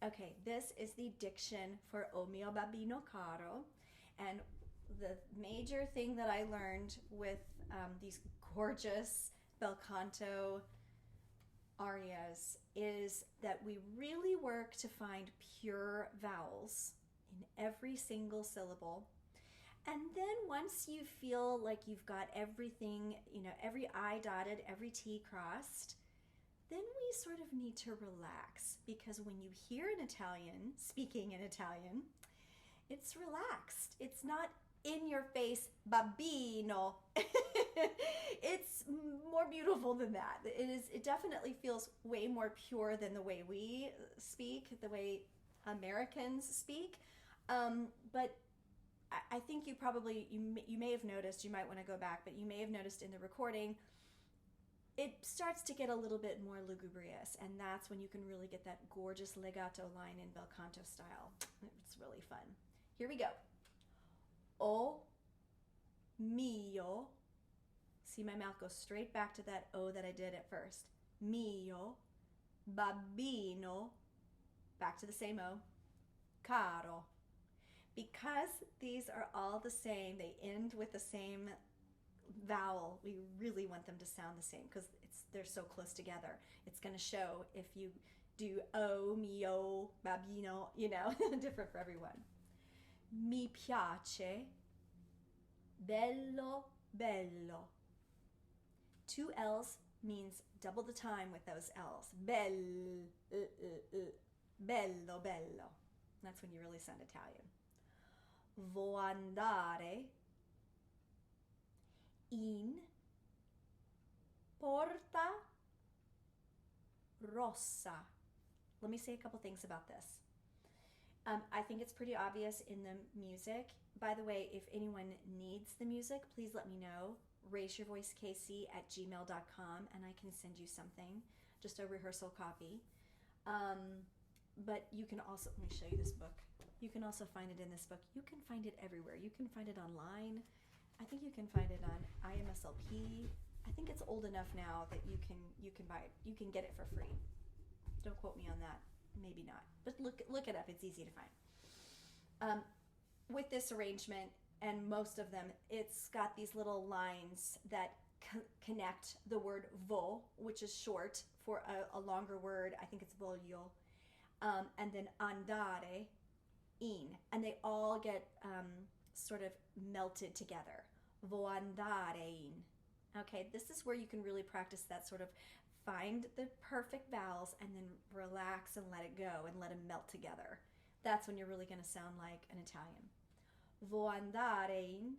Okay, this is the diction for O mio babbino caro. And the major thing that I learned with these gorgeous bel canto arias is that we really work to find pure vowels in every single syllable. And then once you feel like you've got everything, every I dotted, every T crossed, then we sort of need to relax because when you hear an Italian speaking in Italian, it's relaxed. It's not in your face, Babbino. It's more beautiful than that. It definitely feels way more pure than the way we speak, the way Americans speak. But I think you may have noticed, you might want to go back, but you may have noticed in the recording it starts to get a little bit more lugubrious, and that's when you can really get that gorgeous legato line in bel canto style. It's really fun. Here we go. O mio. See, my mouth goes straight back to that O that I did at first. Mio babbino. Back to the same O. Caro. Because these are all the same, they end with the same vowel, we really want them to sound the same because they're so close together. It's going to show if you do O, mio, babbino, different for everyone. Mi piace, bello, bello. Two L's means double the time with those L's. Bello, bello. That's when you really sound Italian. Vo andare in porta rossa. Let me say a couple things about this. I think it's pretty obvious in the music. By the way, if anyone needs the music, please let me know. raiseyourvoicekc@gmail.com and I can send you something, just a rehearsal copy. But you can also, let me show you this book. You can also find it in this book. You can find it everywhere. You can find it online. I think you can find it on IMSLP. I think it's old enough now that you can buy it. You can get it for free. Don't quote me on that. Maybe not. But look it up. It's easy to find. With this arrangement, and most of them, it's got these little lines that connect the word vo, which is short for a longer word. I think it's voglio. And then andare, in. And they all get sort of melted together. Vo andare in. Okay, this is where you can really practice that sort of find the perfect vowels and then relax and let it go and let them melt together. That's when you're really going to sound like an Italian. Vo andare in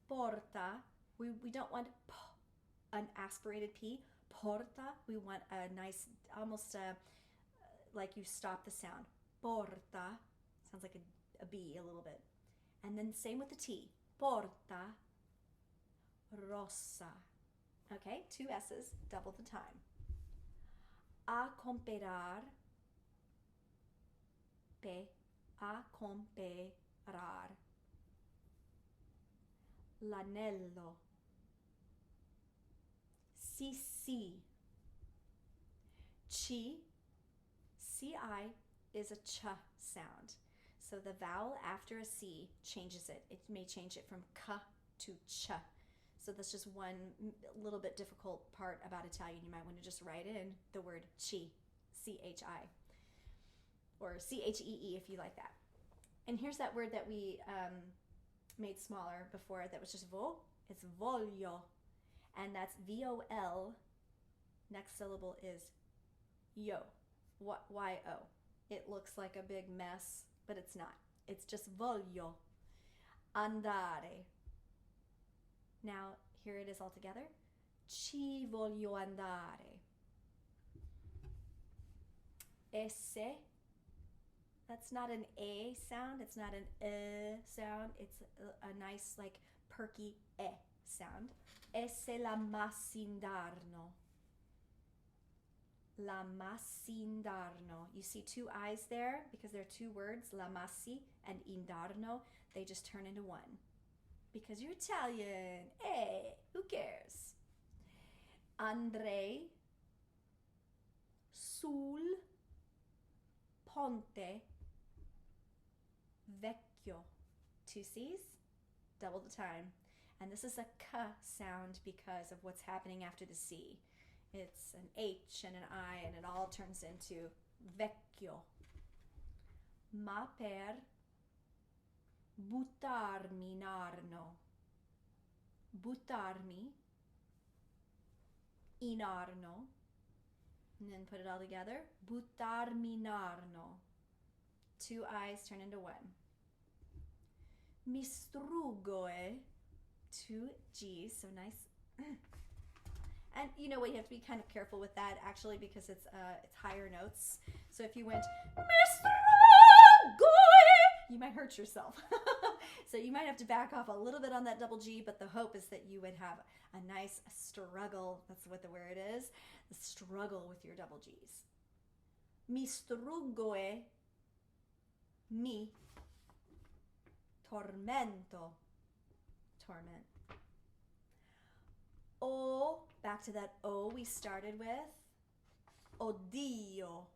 porta. We don't want an aspirated P. Porta. We want a nice, almost like you stop the sound. Porta. Sounds like a B a little bit. And then same with the T. Porta rossa. Okay, two S's, double the time. A comprar. A comprar. L'anello. Ci. Ci is a ch sound. So the vowel after a C changes it. It may change it from k to ch. So that's just one little bit difficult part about Italian. You might want to just write in the word chi, C-H-I, or C-H-E-E if you like that. And here's that word that we made smaller before that was just vo. It's voglio. And that's V-O-L. Next syllable is yo, Y-O. It looks like a big mess, but it's not. It's just voglio. Andare. Now, here it is all together. Ci voglio andare. Esse. That's not an A sound. It's not an sound. It's a nice, like, perky sound. Esse la massindarno. La massindarno. You see two I's there because there are two words, la massi and indarno. They just turn into one. Because you're Italian. Hey, who cares? Andrei sul ponte vecchio. 2 C's, double the time. And this is a K sound because of what's happening after the C. It's an H and an I, and it all turns into vecchio. Ma per buttarmi in Arno. Buttarmi in Arno. And then put it all together. Buttarmi in Arno. 2 I's turn into 1. Mi struggoe. 2 G's, so nice. And you know what, you have to be kind of careful with that actually because it's higher notes. So if you went mi struggoe, you might hurt yourself. So you might have to back off a little bit on that double G, but the hope is that you would have a nice struggle. That's what the word is. The struggle with your double G's. Mi struggoe. Mi tormento. Torment. O, back to that O we started with. Odio.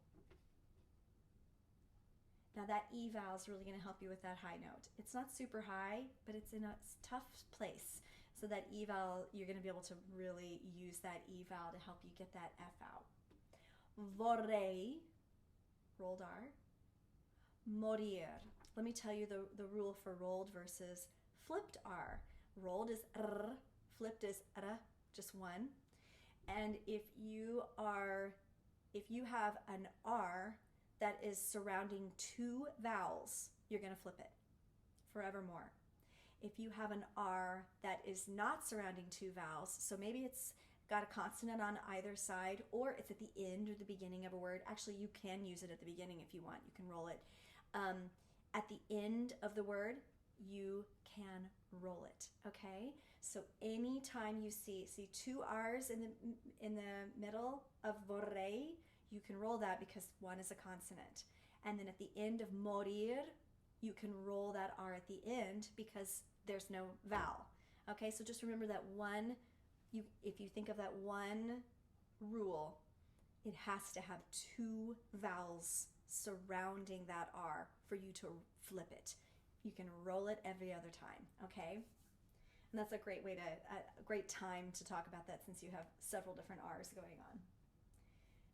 Now that E vowel is really going to help you with that high note. It's not super high, but it's in a tough place. So that E vowel, you're going to be able to really use that E vowel to help you get that F out. Vorrei, rolled R. Morir. Let me tell you the rule for rolled versus flipped R. Rolled is R, flipped is R, just one. And if you have an R that is surrounding 2 vowels, you're going to flip it forevermore. If you have an R that is not surrounding 2 vowels, so maybe it's got a consonant on either side, or it's at the end or the beginning of a word. Actually, you can use it at the beginning if you want. You can roll it. At the end of the word, you can roll it, okay? So anytime you see 2 R's in the middle of vorrei, you can roll that because one is a consonant. And then at the end of morir, you can roll that R at the end because there's no vowel. Okay, so just remember that one, if you think of that one rule, it has to have 2 vowels surrounding that R for you to flip it. You can roll it every other time, okay? And that's a great way a great time to talk about that since you have several different R's going on.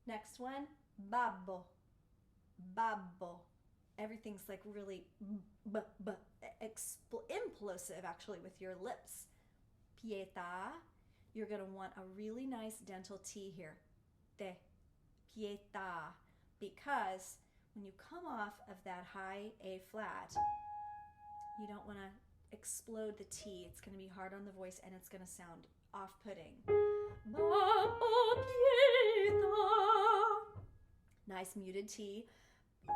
Next one, babbo. Babbo. Everything's like really implosive actually with your lips. Pietà. You're going to want a really nice dental T here. Te. Pietà. Because when you come off of that high A flat, you don't want to explode the T. It's going to be hard on the voice and it's going to sound off-putting. Babbo pietà. Nice muted T. Pietà.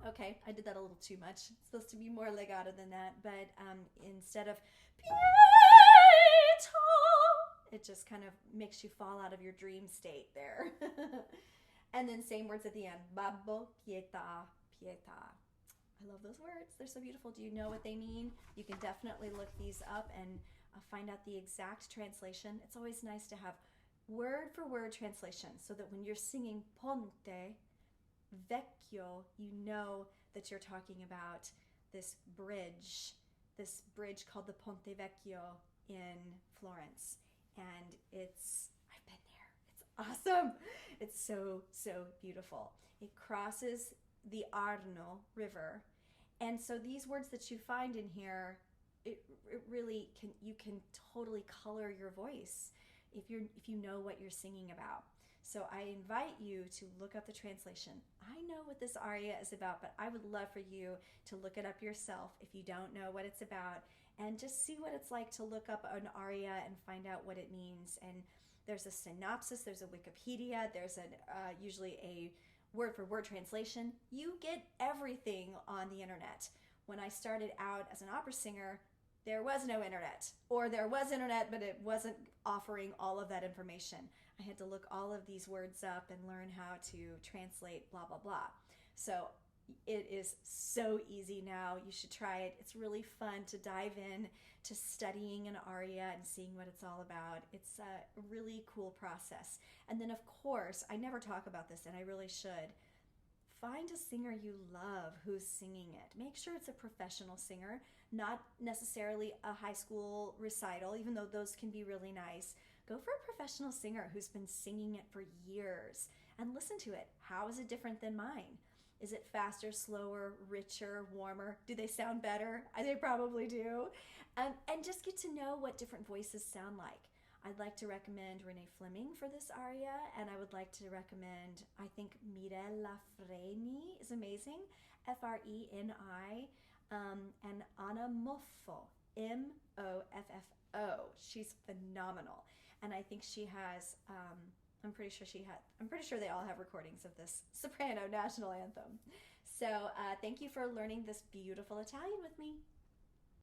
Okay, I did that a little too much. It's supposed to be more legato than that, but instead of pietà, it just kind of makes you fall out of your dream state there. And then same words at the end. Babbo pietà, pietà. I love those words. They're so beautiful. Do you know what they mean? You can definitely look these up and find out the exact translation. It's always nice to have word for word translation so that when you're singing ponte vecchio, you know that you're talking about this bridge called the Ponte Vecchio in Florence. And I've been there. It's awesome. It's so, so beautiful. It crosses the Arno River. And so these words that you find in here, it really you can totally color your voice if you know what you're singing about. So I invite you to look up the translation. I know what this aria is about, but I would love for you to look it up yourself if you don't know what it's about, and just see what it's like to look up an aria and find out what it means. And there's a synopsis, there's a Wikipedia, there's usually a word-for-word translation. You get everything on the internet. When I started out as an opera singer, there was no internet, or there was internet, but it wasn't offering all of that information. I had to look all of these words up and learn how to translate blah, blah, blah. So It is so easy now. You should try it. It's really fun to dive in to studying an aria and seeing what it's all about. It's a really cool process. And then, of course, I never talk about this, and I really should. Find a singer you love who's singing it. Make sure it's a professional singer, not necessarily a high school recital, even though those can be really nice. Go for a professional singer who's been singing it for years and listen to it. How is it different than mine? Is it faster, slower, richer, warmer? Do they sound better? They probably do. And just get to know what different voices sound like. I'd like to recommend Renee Fleming for this aria, and I would like to recommend, I think Mirella Freni is amazing, Freni, and Anna Moffo, Moffo. She's phenomenal, and I think she has. I'm pretty sure they all have recordings of this soprano national anthem. So thank you for learning this beautiful Italian with me.